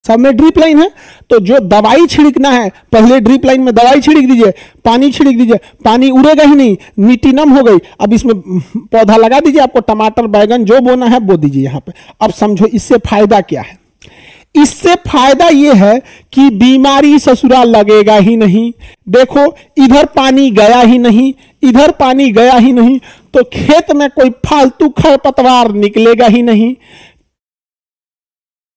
सब में ड्रिप लाइन है। तो जो दवाई छिड़कना है, पहले ड्रिप लाइन में दवाई छिड़क दीजिए, पानी छिड़क दीजिए, पानी उड़ेगा ही नहीं, मिट्टी नम हो गई। अब इसमें पौधा लगा दीजिए, आपको टमाटर बैगन जो बोना है बो दीजिए यहां पे। अब समझो इससे फायदा क्या है? इससे फायदा यह है कि बीमारी ससुराल लगेगा ही नहीं। देखो इधर पानी गया ही नहीं, इधर पानी गया ही नहीं, तो खेत में कोई फालतू खरपतवार निकलेगा ही नहीं।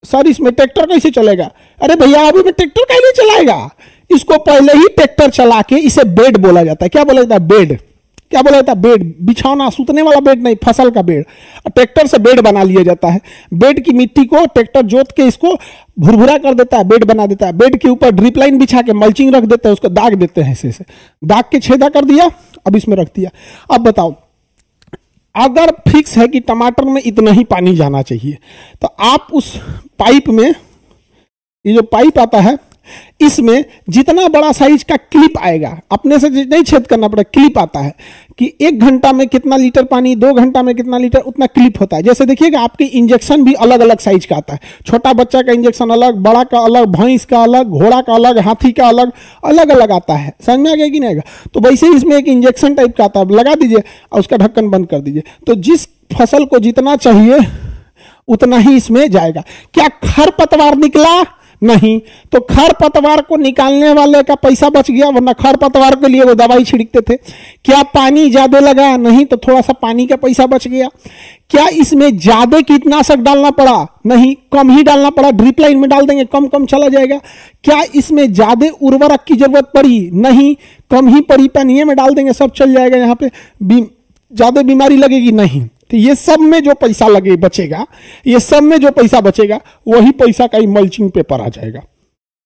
सर इसमें ट्रैक्टर कैसे चलेगा? अरे भैया अभी में ट्रैक्टर कैसे चलाएगा? इसको पहले ही ट्रैक्टर चला के, इसे बेड बोला जाता है। क्या बोला जाता है? बेड। क्या बोला जाता है? बेड। बिछौना, सूतने वाला बेड नहीं, फसल का बेड। ट्रैक्टर से बेड बना लिया जाता है। बेड की मिट्टी को ट्रैक्टर जोत के इसको भुरभुरा कर देता है, बेड बना देता है। बेड के ऊपर ड्रिप लाइन बिछा के मल्चिंग रख देते हैं, उसको दाग देते हैं ऐसे ऐसे, दाग के छेदा कर दिया, अब इसमें रख दिया। अब बताओ, अगर फिक्स है कि टमाटर में इतना ही पानी जाना चाहिए, तो आप उस पाइप में, ये जो पाइप आता है, इसमें जितना बड़ा साइज का क्लिप आएगा, अपने से नहीं छेद करना पड़ेगा, क्लिप आता है कि 1 घंटा में कितना लीटर पानी, 2 घंटा में कितना लीटर, उतना क्लिप होता है। जैसे देखिएगा आपके इंजेक्शन भी अलग अलग साइज का आता है। छोटा बच्चा का इंजेक्शन अलग, बड़ा का अलग, भैंस का अलग, घोड़ा का अलग, हाथी का अलग, अलग अलग आता है। समझ में आ गया कि नहीं आएगा? तो वैसे ही इसमें एक इंजेक्शन टाइप का आता है, लगा दीजिए और उसका ढक्कन बंद कर दीजिए। तो जिस फसल को जितना चाहिए उतना ही इसमें जाएगा। क्या खरपतवार निकला? नहीं। तो खरपतवार को निकालने वाले का पैसा बच गया, वरना खरपतवार के लिए वो दवाई छिड़कते थे। क्या पानी ज्यादा लगा? नहीं। तो थोड़ा सा पानी का पैसा बच गया। क्या इसमें ज्यादा कीटनाशक डालना पड़ा? नहीं, कम ही डालना पड़ा। ड्रिप लाइन में डाल देंगे, कम कम चला जाएगा। क्या इसमें ज्यादा उर्वरक की जरूरत पड़ी? नहीं, कम ही पड़ी, पानी में डाल देंगे सब चल जाएगा। यहाँ पे ज्यादा बीमारी लगेगी? नहीं। तो ये सब में जो पैसा लगे बचेगा, ये सब में जो पैसा बचेगा वही पैसा का ही मल्चिंग पेपर आ जाएगा।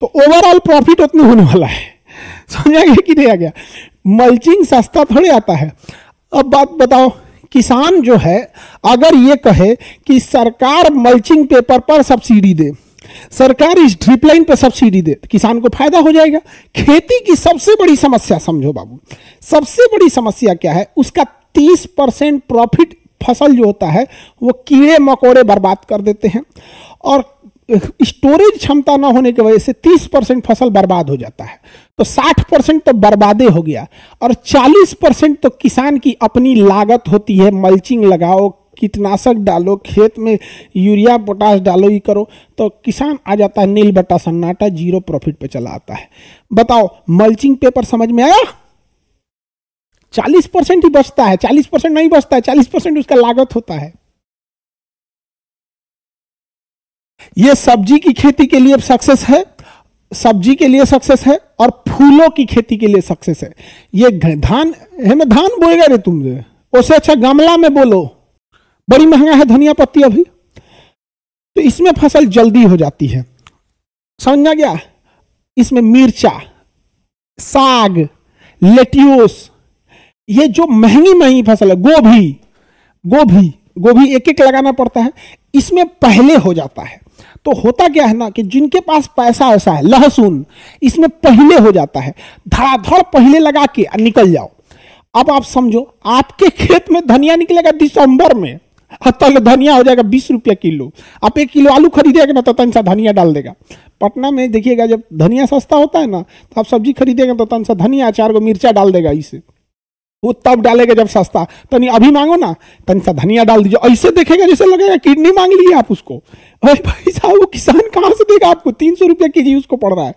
तो ओवरऑल प्रॉफिट उतनी होने वाला है। समझा गया कि नहीं आ गया? मल्चिंग सस्ता थोड़े आता है। अब बात बताओ, किसान जो है अगर ये कहे कि सरकार मल्चिंग पेपर पर सब्सिडी दे, सरकार इस ड्रिप लाइन पर सब्सिडी दे, तो किसान को फायदा हो जाएगा। खेती की सबसे बड़ी समस्या समझो बाबू, सबसे बड़ी समस्या क्या है? उसका 30% प्रॉफिट फसल जो होता है वो कीड़े मकोड़े बर्बाद कर देते हैं, और स्टोरेज क्षमता न होने की वजह से 30% फसल बर्बाद हो जाता है। तो 60% तो बर्बादे हो गया, और 40% तो किसान की अपनी लागत होती है। मल्चिंग लगाओ, कीटनाशक डालो, खेत में यूरिया पोटाश डालो, ये करो, तो किसान आ जाता है नील बट्टा सन्नाटा, जीरो प्रॉफिट पे चला आता है। बताओ मल्चिंग पेपर समझ में आया? 40% ही बचता है, 40% नहीं बचता है, 40% उसका लागत होता है। ये सब्जी की खेती के लिए सक्सेस है, सब्जी के लिए सक्सेस है, और फूलों की खेती के लिए सक्सेस है। ये धान है, मैं धान बोएगा रे तुमसे, उससे अच्छा गमला में बोलो। बड़ी महंगा है धनिया पत्ती अभी, तो इसमें फसल जल्दी हो जाती है। समझ गया? इसमें मिर्चा, साग, लेट्यूस, ये जो महंगी महंगी फसल है, गोभी गोभी गोभी एक एक लगाना पड़ता है, इसमें पहले हो जाता है। तो होता क्या है ना कि जिनके पास पैसा ऐसा है, लहसुन इसमें पहले हो जाता है, धड़ाधड़ पहले लगा के निकल जाओ। अब आप समझो, आपके खेत में धनिया निकलेगा दिसंबर में, तो धनिया हो जाएगा 20 रुपया किलो। आप 1 किलो आलू खरीदेगा ना तो तन सा धनिया डाल देगा। पटना में देखिएगा जब धनिया सस्ता होता है ना, तो आप सब्जी खरीदेगा तो तन सा धनिया, 4 गो मिर्चा डाल देगा, इसे वो तब डालेगा जब सस्ता। तो नहीं अभी मांगो ना, तन सा धनिया डाल दीजिए, ऐसे देखेगा जैसे लगेगा किडनी मांग ली आप उसको। अरे भाई साहब, वो किसान कहां से देगा आपको? 300 रुपया केजी उसको पड़ रहा है।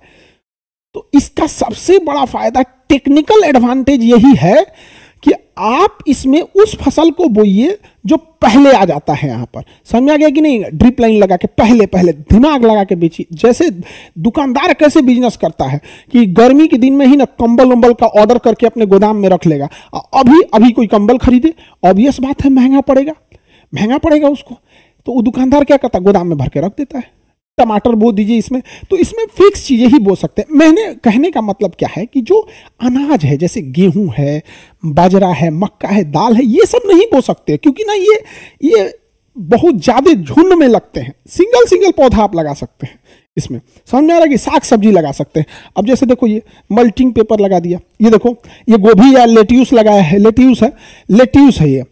तो इसका सबसे बड़ा फायदा, टेक्निकल एडवांटेज यही है कि आप इसमें उस फसल को बोइए जो पहले आ जाता है। यहां पर समझ आ गया कि नहीं? ड्रिप लाइन लगा के पहले पहले दिमाग लगा के बेचिए। जैसे दुकानदार कैसे बिजनेस करता है कि गर्मी के दिन में ही ना कंबल उम्बल का ऑर्डर करके अपने गोदाम में रख लेगा। अभी अभी कोई कंबल खरीदे, ऑब्वियस बात है महंगा पड़ेगा उसको, तो वो दुकानदार क्या करता है? गोदाम में भर के रख देता है। टमाटर बो दीजिए इसमें, तो इसमें फिक्स चीजें ही बो सकते हैं। मैंने कहने का मतलब क्या है कि जो अनाज है, जैसे गेहूं है, बाजरा है, मक्का है, दाल है, ये सब नहीं बो सकते, क्योंकि ना ये बहुत ज्यादा झुंड में लगते हैं। सिंगल सिंगल पौधा आप लगा सकते हैं इसमें। समझ में आ रहा है कि साग सब्जी लगा सकते हैं। अब जैसे देखो, ये मल्चिंग पेपर लगा दिया, ये देखो ये गोभी या लेट्यूस लगाया है, लेट्यूस है ये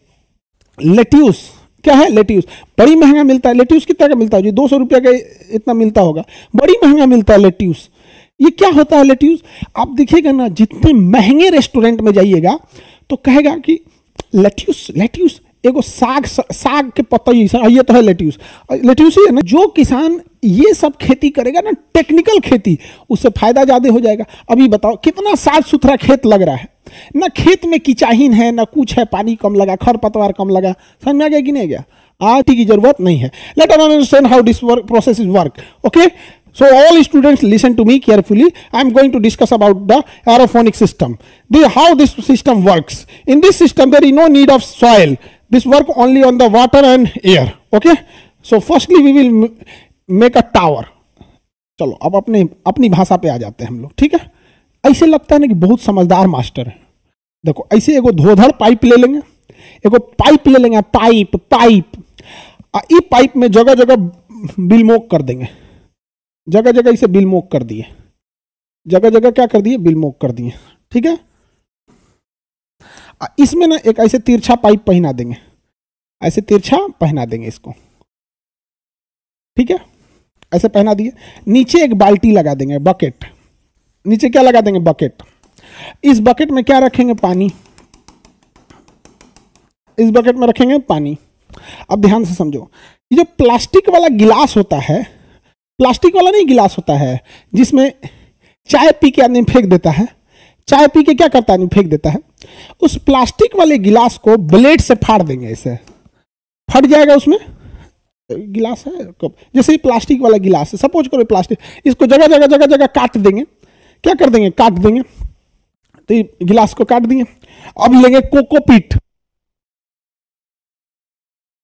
लेट्यूस क्या है? लेट्यूस बड़ी महंगा मिलता है। लेट्यूस कितना का मिलता है जी? 200 रुपया का इतना मिलता होगा, बड़ी महंगा मिलता है लेट्यूस। ये क्या होता है लेट्यूस? आप देखिएगा ना, जितने महंगे रेस्टोरेंट में जाइएगा तो कहेगा कि लेट्यूस एगो साग के पत्ता, ये तो है लेट्यूस ही है ना। जो किसान ये सब खेती करेगा ना, टेक्निकल खेती, उससे फायदा ज्यादा हो जाएगा। अभी बताओ कितना साफ सुथरा खेत लग रहा है ना, खेत में कीचाहीन है ना, कुछ है, पानी कम लगा, खरपतवार कम लगा। समझ में आ गया कि नहीं गया? आरटी की जरूरत नहीं है। Let us understand how this process is work. Okay, so all students listen to me carefully. I am going to discuss about the aeroponic system, how this system works. In this system there is no need of soil. This work only on the water and air. Okay, so firstly we will make a tower. चलो अब अपनी भाषा पे आ जाते हैं हम लोग, ठीक है? ऐसे लगता है ना कि बहुत समझदार मास्टर है। देखो ऐसे एगो धोधर पाइप ले लेंगे, पाइप ई पाइप में जगह जगह बिलमोक कर देंगे, जगह जगह इसे बिलमोक कर दिए, जगह जगह क्या कर दिए? बिलमोक कर दिए, ठीक है? इसमें ना एक ऐसे तिरछा पाइप पहना देंगे, ऐसे तिरछा पहना देंगे इसको, ठीक है? ऐसे पहना दिए। नीचे एक बाल्टी लगा देंगे, बकेट। नीचे क्या लगा देंगे? बकेट। इस बकेट में क्या रखेंगे? पानी। इस बकेट में रखेंगे पानी। अब ध्यान से समझो, ये जो प्लास्टिक वाला गिलास होता है, प्लास्टिक वाला नहीं गिलास होता है जिसमें चाय पी के आदमी फेंक देता है, चाय पी के क्या करता है? आदमी फेंक देता है। उस प्लास्टिक वाले गिलास को ब्लेड से फाड़ देंगे, ऐसे फट जाएगा। उसमें गिलास है, जैसे ही प्लास्टिक वाला गिलास है, सपोज करो प्लास्टिक, इसको जगह जगह काट देंगे। क्या कर देंगे? काट देंगे। तो ये गिलास को काट दिए। अब लेंगे कोकोपीट,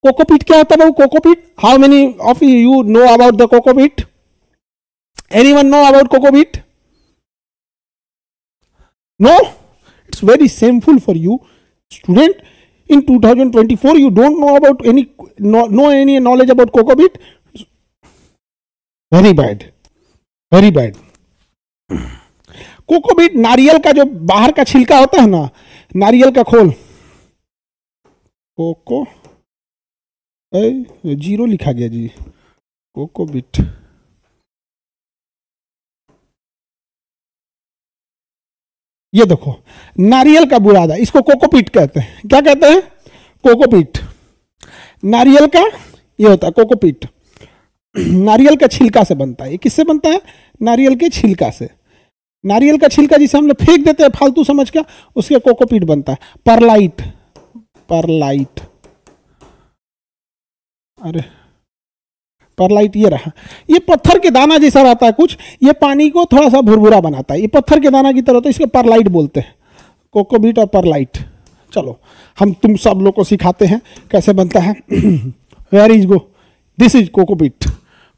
कोकोपीट क्या होता है बाबू? Cocopeat, how many of you know about the cocopeat? Anyone know about cocopeat? No, it's very shameful for you student. In 2024 you don't know about any knowledge about cocopeat. Very bad, very bad. Cocopeat नारियल का जो बाहर का छिलका होता है ना, नारियल का खोल, कोको जीरो लिखा गया जी, कोकोपीट. ये देखो नारियल का बुरादा, इसको कोकोपीट कहते हैं. क्या कहते हैं? कोकोपीट. नारियल का ये होता है कोकोपीट. नारियल का छिलका से बनता है. ये किससे बनता है? नारियल के छिलका से. नारियल का छिलका जिसे हम लोग फेंक देते हैं फालतू समझ के, उसके कोकोपीट बनता है. परलाइट, परलाइट, अरे परलाइट ये रहा. ये पत्थर के दाना जैसा रहता है कुछ, ये पानी को थोड़ा सा भुरभुरा बनाता है. ये पत्थर के दाना की तरह होता है, इसको परलाइट बोलते हैं. कोकोपीट और परलाइट. चलो हम तुम सब लोग को सिखाते हैं कैसे बनता है. Where is go, this is cocopeat.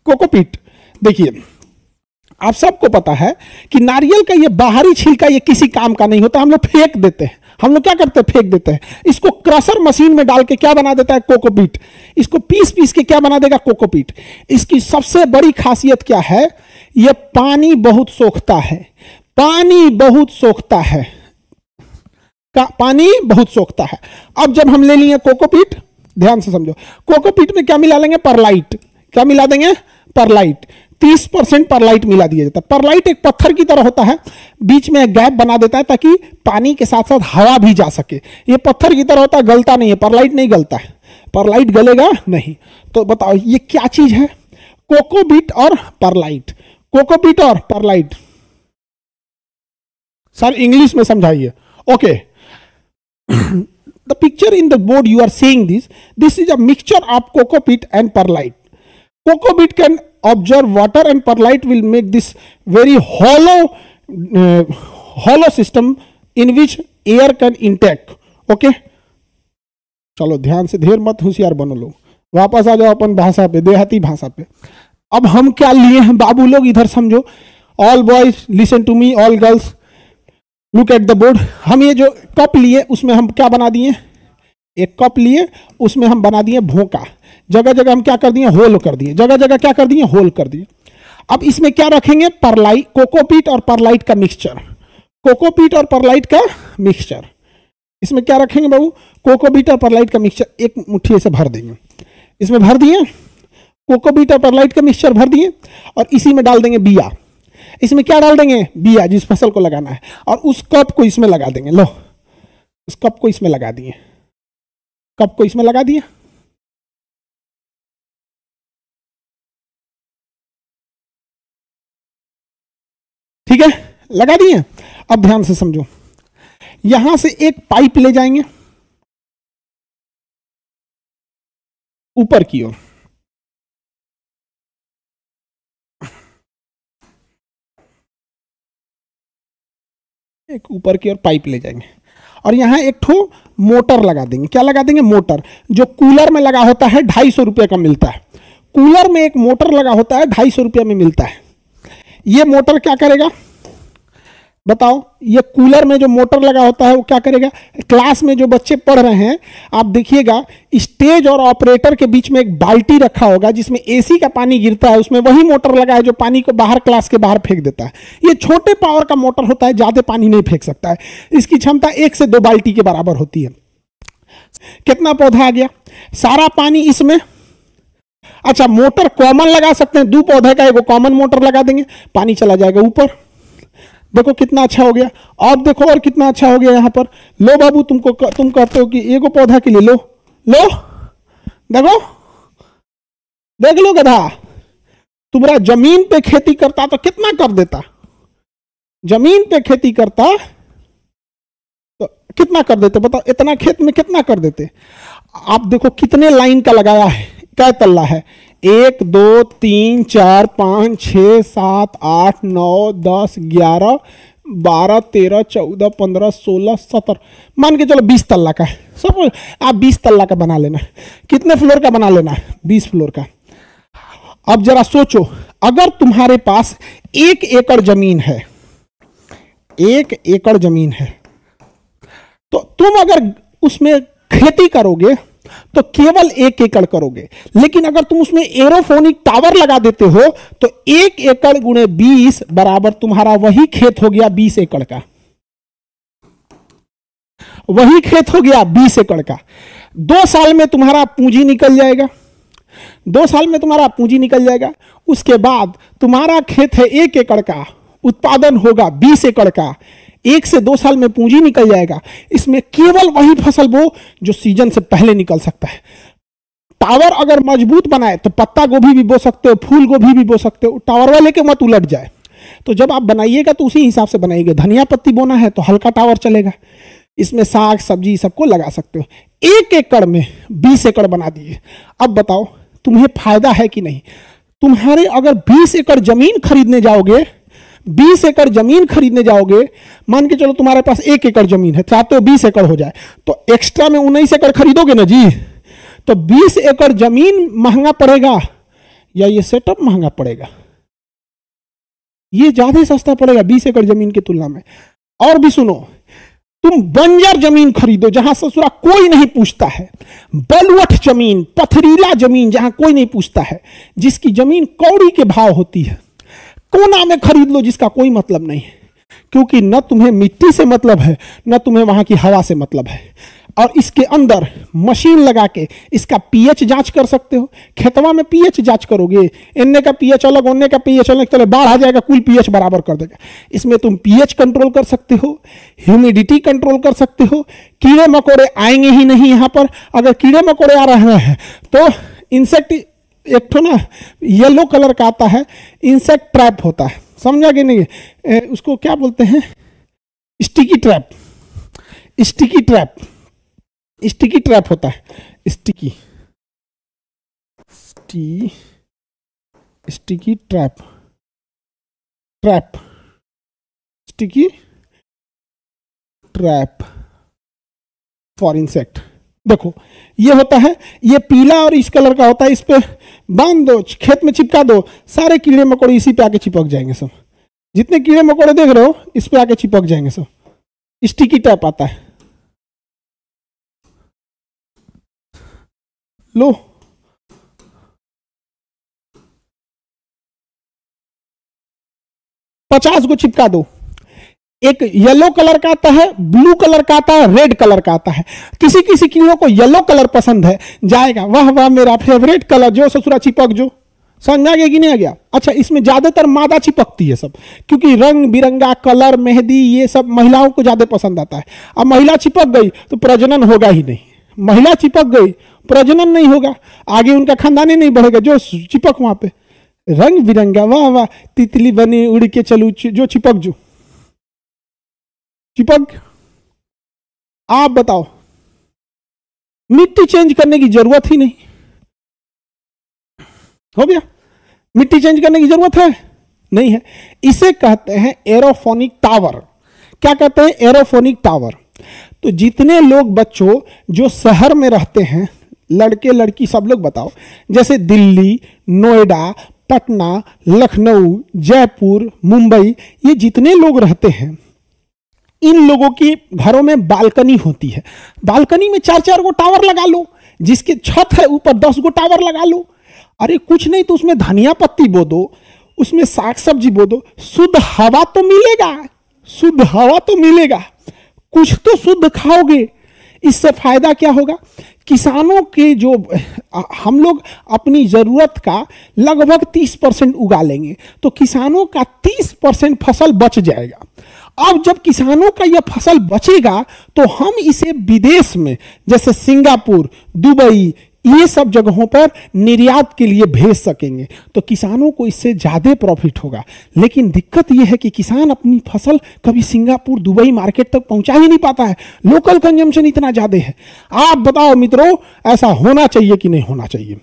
Cocopeat देखिए, आप सबको पता है कि नारियल का ये बाहरी छिलका ये किसी काम का नहीं होता, हम लोग फेंक देते हैं. हम लोग क्या करते हैं? फेंक देते हैं. इसको क्रशर मशीन में डाल के क्या बना देता है? कोकोपीट. इसको पीस पीस के क्या बना देगा? कोकोपीट. इसकी सबसे बड़ी खासियत क्या है? यह पानी बहुत सोखता है. पानी बहुत सोखता है. पानी बहुत सोखता है. अब जब हम ले लिए कोकोपीट, ध्यान से समझो, कोकोपीट में क्या मिला लेंगे? परलाइट. क्या मिला देंगे? परलाइट. 30% परलाइट मिला दिया जाता है. परलाइट एक पत्थर की तरह होता है, बीच में एक गैप बना देता है ताकि पानी के साथ साथ हवा भी जा सके. ये पत्थर की तरह होता है, गलता नहीं है. परलाइट नहीं गलता है. परलाइट गलेगा नहीं. तो बताओ ये क्या चीज है? कोकोपीट और परलाइट. कोकोपीट और परलाइट. सर इंग्लिश में समझाइए. Okay, the picture in the board you are seeing this is a mixture of cocopeat and perlite. Cocopeat can absorb water and perlite will make this very hollow system in which air can intake. Okay? चलो ध्यान से, ढेर मत होशियार बनो लोग, वापस आ जाओ अपन भाषा पे, देहाती भाषा पे. अब हम क्या लिए हैं बाबू लोग, इधर समझो. All boys listen to me, all girls look at the board. हम ये जो कप लिए उसमें हम क्या बना दिए? एक कप लिए, उसमें हम बना दिए भोंका. जगह जगह हम क्या कर दिए? होल कर दिए. जगह जगह क्या कर दिए? होल कर दिए. अब इसमें क्या रखेंगे? परलाइट, कोकोपीट और परलाइट का मिक्सचर. कोकोपीट और परलाइट का मिक्सचर. इसमें क्या रखेंगे बाबू? कोकोपीट और परलाइट का मिक्सचर. एक मुट्ठी से भर देंगे. इसमें भर दिए कोकोपीट और परलाइट का मिक्सचर भर दिए, और इसी में डाल देंगे बिया. इसमें क्या डाल देंगे? बिया, जिस फसल को लगाना है. और उस कप को इसमें लगा देंगे. लो, उस कप को इसमें लगा दिए. कप को इसमें लगा दिया. ठीक है, लगा दिए. अब ध्यान से समझो, यहां से एक पाइप ले जाएंगे ऊपर की ओर. एक ऊपर की ओर पाइप ले जाएंगे, और यहां एक ठो मोटर लगा देंगे. क्या लगा देंगे? मोटर. जो कूलर में लगा होता है 250 रुपये का मिलता है. कूलर में एक मोटर लगा होता है 250 रुपये में मिलता है. ये मोटर क्या करेगा बताओ? ये कूलर में जो मोटर लगा होता है वो क्या करेगा? क्लास में जो बच्चे पढ़ रहे हैं आप देखिएगा, स्टेज और ऑपरेटर के बीच में एक बाल्टी रखा होगा जिसमें एसी का पानी गिरता है. उसमें वही मोटर लगा है जो पानी को बाहर, क्लास के बाहर फेंक देता है. ये छोटे पावर का मोटर होता है, ज्यादा पानी नहीं फेंक सकता है. इसकी क्षमता 1 से 2 बाल्टी के बराबर होती है. कितना पौधा आ गया? सारा पानी इसमें. अच्छा, मोटर कॉमन लगा सकते हैं, 2 पौधे का एगो कॉमन मोटर लगा देंगे, पानी चला जाएगा ऊपर. देखो कितना अच्छा हो गया. अब देखो और कितना अच्छा हो गया यहां पर. लो बाबू, तुम कहते हो कि एगो पौधा के लिए लो देखो, देख लो गधा, तुम्हारा जमीन पे खेती करता तो कितना कर देता? जमीन पे खेती करता तो कितना कर देते बताओ? इतना खेत में कितना कर देते? आप देखो कितने लाइन का लगाया है, क्या तल्ला है? 1 2 3 4 5 6 7 8 9 10 11 12, 13, 14, 15, 16, 17, मान के चलो 20 तल्ला का है सब। आप 20 तल्ला का बना लेना। कितने फ्लोर का बना लेना है? 20 फ्लोर का। अब जरा सोचो, अगर तुम्हारे पास 1 एकड़ जमीन है, 1 एकड़ जमीन है, तो तुम अगर उसमें खेती करोगे तो केवल 1 एकड़ करोगे। लेकिन अगर तुम उसमें एरोफोनिक टावर लगा देते हो तो 1 एकड़ गुणे 20 बराबर तुम्हारा वही खेत हो गया 20 एकड़ का। वही खेत हो गया 20 एकड़ का। 2 साल में तुम्हारा पूंजी निकल जाएगा। 2 साल में तुम्हारा पूंजी निकल जाएगा। उसके बाद तुम्हारा खेत है 1 एकड़ का, उत्पादन होगा 20 एकड़ का। 1 से 2 साल में पूंजी निकल जाएगा। इसमें केवल वही फसल बो जो सीजन से पहले निकल सकता है। टावर अगर मजबूत बनाए तो पत्ता गोभी भी बो सकते हो, फूल गोभी भी बो सकते हो। टावर वाले के मत उलट जाए। तो जब आप बनाइएगा तो उसी हिसाब से बनाइएगा। धनिया पत्ती बोना है तो हल्का टावर चलेगा। इसमें साग सब्जी सबको लगा सकते हो। 1 एकड़ में 20 एकड़ बना दिए। अब बताओ तुम्हें फायदा है कि नहीं? तुम्हारे अगर 20 एकड़ जमीन खरीदने जाओगे, 20 एकड़ जमीन खरीदने जाओगे, मान के चलो तुम्हारे पास 1 एकड़ जमीन है, चाहते हो 20 एकड़ हो जाए, तो एक्स्ट्रा में 19 एकड़ खरीदोगे ना जी। तो 20 एकड़ जमीन महंगा पड़ेगा या ये सेटअप महंगा पड़ेगा? ये ज्यादा सस्ता पड़ेगा 20 एकड़ जमीन की तुलना में। और भी सुनो, तुम बंजर जमीन खरीदो जहां ससुरा कोई नहीं पूछता है, बलुअठ जमीन, पथरीला जमीन जहां कोई नहीं पूछता है, जिसकी जमीन कौड़ी के भाव होती है, कोना में खरीद लो जिसका कोई मतलब नहीं है। क्योंकि न तुम्हें मिट्टी से मतलब है, न तुम्हें वहां की हवा से मतलब है। और इसके अंदर मशीन लगा के इसका पीएच जांच कर सकते हो। खेतवा में पीएच जांच करोगे, इन्ने का पीएच अलग, उन्ने का पीएच अलग, चलो बाढ़ आ जाएगा कुल पीएच बराबर कर देगा। इसमें तुम पीएच कंट्रोल कर सकते हो, ह्यूमिडिटी कंट्रोल कर सकते हो। कीड़े मकोड़े आएंगे ही नहीं यहाँ पर। अगर कीड़े मकोड़े आ रहे हैं तो इंसेक्ट, एक तो ना येलो कलर का आता है, इंसेक्ट ट्रैप होता है, समझा कि नहीं? उसको क्या बोलते हैं? Sticky trap. Sticky trap, sticky trap होता है। Sticky sticky trap, trap, sticky trap for insect. देखो ये होता है, ये पीला और इस कलर का होता है। इस पे बांध दो, खेत में चिपका दो, सारे कीड़े मकोड़े इसी पे आके चिपक जाएंगे सब। जितने कीड़े मकोड़े देख रहे हो इस पे आके चिपक जाएंगे सब। स्टिकी ट्रैप आता है। लो, पचास को चिपका दो। एक येलो कलर का आता है, ब्लू कलर का आता है, रेड कलर का आता है। किसी किसी कीड़ों को येलो कलर पसंद है, जाएगा वाह वाह मेरा फेवरेट कलर, जो ससुरा चिपक जो। समझ आ गया कि नहीं आ गया? अच्छा, इसमें ज्यादातर मादा चिपकती है सब, क्योंकि रंग बिरंगा कलर, मेहंदी, ये सब महिलाओं को ज्यादा पसंद आता है। अब महिला चिपक गई तो प्रजनन होगा ही नहीं। महिला चिपक गई प्रजनन नहीं होगा, आगे उनका खानदान ही नहीं बढ़ेगा। जो चिपक वहां पे रंग बिरंगा, वाह वाह तितली बनी उड़ के चलू, जो चिपक जो चिपक। आप बताओ, मिट्टी चेंज करने की जरूरत ही नहीं। हो गया? मिट्टी चेंज करने की जरूरत है? नहीं है। इसे कहते हैं एरोफोनिक टावर। क्या कहते हैं? Aerophonic tower. तो जितने लोग बच्चों जो शहर में रहते हैं, लड़के लड़की सब लोग बताओ, जैसे दिल्ली, नोएडा, पटना, लखनऊ, जयपुर, मुंबई, ये जितने लोग रहते हैं, इन लोगों की घरों में बालकनी होती है। बालकनी में 4-4 गो टावर लगा लो। जिसके छत है ऊपर 10 गो टावर लगा लो। अरे कुछ नहीं तो उसमें धनिया पत्ती बो दो, उसमें साग सब्जी बो दो, शुद्ध हवा तो मिलेगा, शुद्ध हवा तो मिलेगा, कुछ तो शुद्ध खाओगे। इससे फायदा क्या होगा? किसानों के जो हम लोग अपनी जरूरत का लगभग 30% उगा लेंगे, तो किसानों का 30% फसल बच जाएगा। अब जब किसानों का यह फसल बचेगा तो हम इसे विदेश में, जैसे सिंगापुर, दुबई, ये सब जगहों पर निर्यात के लिए भेज सकेंगे। तो किसानों को इससे ज्यादा प्रॉफिट होगा। लेकिन दिक्कत यह है कि किसान अपनी फसल कभी सिंगापुर, दुबई मार्केट तक पहुंचा ही नहीं पाता है। लोकल कंजम्पशन इतना ज्यादा है। आप बताओ मित्रों, ऐसा होना चाहिए कि नहीं होना चाहिए?